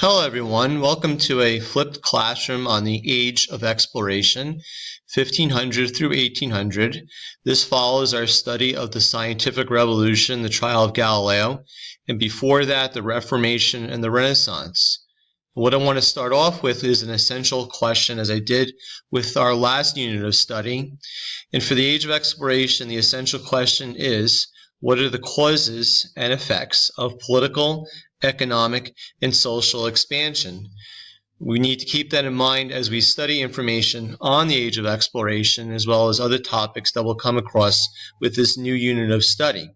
Hello everyone, welcome to a flipped classroom on the age of exploration, 1500 through 1800. This follows our study of the scientific revolution, the trial of Galileo, and before that the Reformation and the Renaissance. What I want to start off with is an essential question, as I did with our last unit of study. And for the age of exploration, the essential question is, what are the causes and effects of political, economic, and social expansion? We need to keep that in mind as we study information on the age of exploration, as well as other topics that we'll come across with this new unit of study.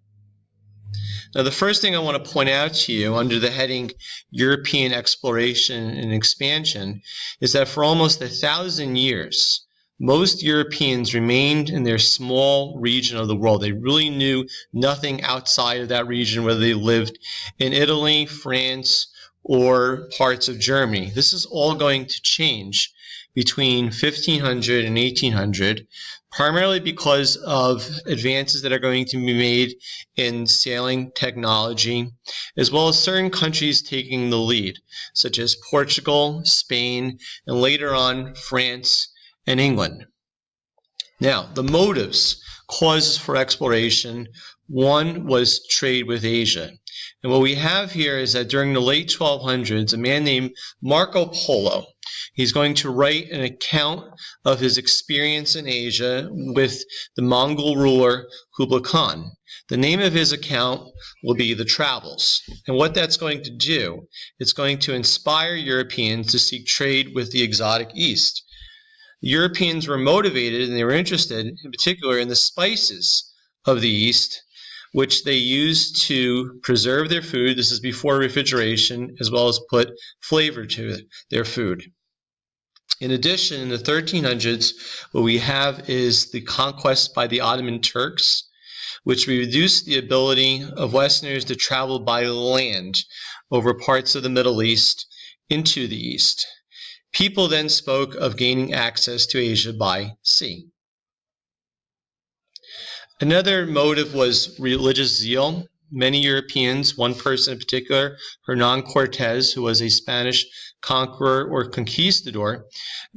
Now, the first thing I want to point out to you under the heading European Exploration and Expansion is that for almost 1,000 years, most Europeans remained in their small region of the world. They really knew nothing outside of that region, whether they lived in Italy, France, or parts of Germany. This is all going to change between 1500 and 1800, primarily because of advances that are going to be made in sailing technology, as well as certain countries taking the lead, such as Portugal, Spain, and later on France and England. Now, the motives, causes for exploration, one was trade with Asia. And what we have here is that during the late 1200s, a man named Marco Polo, he's going to write an account of his experience in Asia with the Mongol ruler Kublai Khan. The name of his account will be The Travels. And what that's going to do, it's going to inspire Europeans to seek trade with the exotic East. Europeans were motivated and they were interested, in particular, in the spices of the East, which they used to preserve their food. This is before refrigeration, as well as put flavor to their food. In addition, in the 1300s, what we have is the conquest by the Ottoman Turks, which reduced the ability of Westerners to travel by land over parts of the Middle East into the East. People then spoke of gaining access to Asia by sea. Another motive was religious zeal. Many Europeans, one person in particular, Hernan Cortez, who was a Spanish conqueror or conquistador,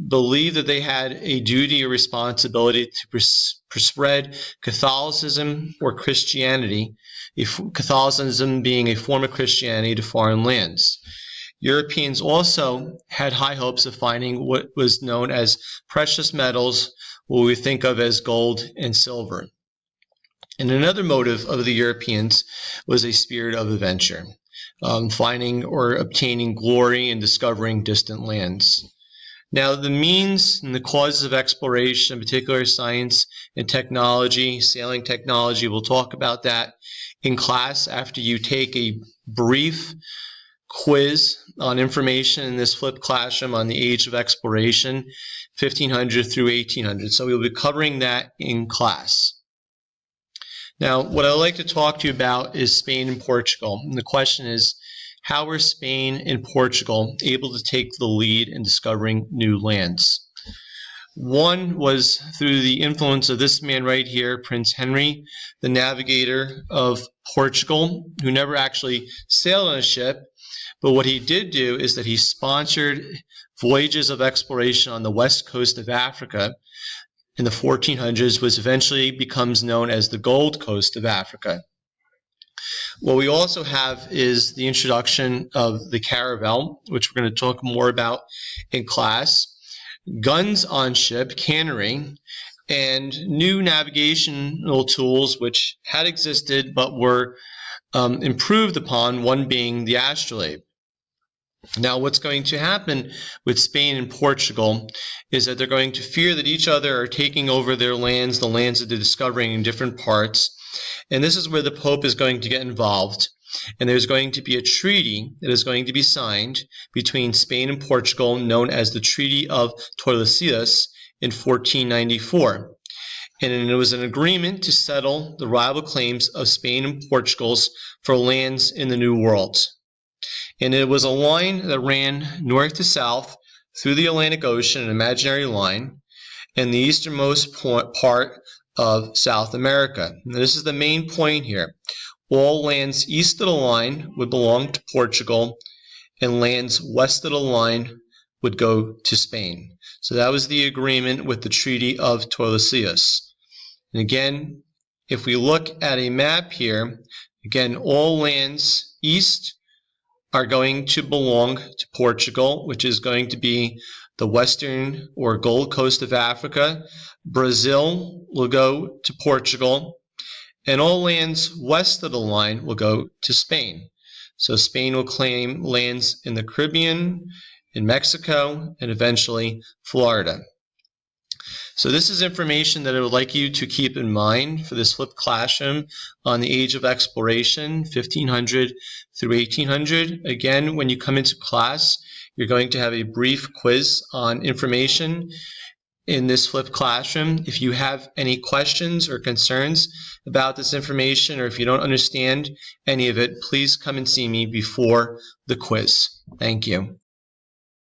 believed that they had a duty or responsibility to spread Catholicism or Christianity, Catholicism being a form of Christianity, to foreign lands. Europeans also had high hopes of finding what was known as precious metals, what we think of as gold and silver. And another motive of the Europeans was a spirit of adventure, finding or obtaining glory and discovering distant lands. Now, the means and the causes of exploration, in particular science and technology, sailing technology, we'll talk about that in class after you take a brief quiz on information in this flipped classroom on the age of exploration, 1500 through 1800. So we'll be covering that in class. Now, what I'd like to talk to you about is Spain and Portugal. And the question is, how were Spain and Portugal able to take the lead in discovering new lands? One was through the influence of this man right here, Prince Henry, the navigator of Portugal, who never actually sailed on a ship. But what he did do is that he sponsored voyages of exploration on the west coast of Africa in the 1400s, which eventually becomes known as the Gold Coast of Africa. What we also have is the introduction of the caravel, which we're going to talk more about in class, guns on ship, cannery, and new navigational tools which had existed but were improved upon, one being the astrolabe. Now, what's going to happen with Spain and Portugal is that they're going to fear that each other are taking over their lands, the lands that they're discovering in different parts. And this is where the Pope is going to get involved. And there's going to be a treaty that is going to be signed between Spain and Portugal, known as the Treaty of Tordesillas in 1494. And it was an agreement to settle the rival claims of Spain and Portugal's for lands in the New World. And it was a line that ran north to south through the Atlantic Ocean, an imaginary line, and the easternmost part of South America. And this is the main point here. All lands east of the line would belong to Portugal, and lands west of the line would go to Spain. So that was the agreement with the Treaty of Tordesillas. And again, if we look at a map here, again, all lands east are going to belong to Portugal, which is going to be the western or Gold Coast of Africa. Brazil will go to Portugal, and all lands west of the line will go to Spain. So Spain will claim lands in the Caribbean, in Mexico, and eventually Florida. So this is information that I would like you to keep in mind for this flipped classroom on the age of exploration, 1500 through 1800. Again, when you come into class, you're going to have a brief quiz on information in this flipped classroom. If you have any questions or concerns about this information, or if you don't understand any of it, please come and see me before the quiz. Thank you.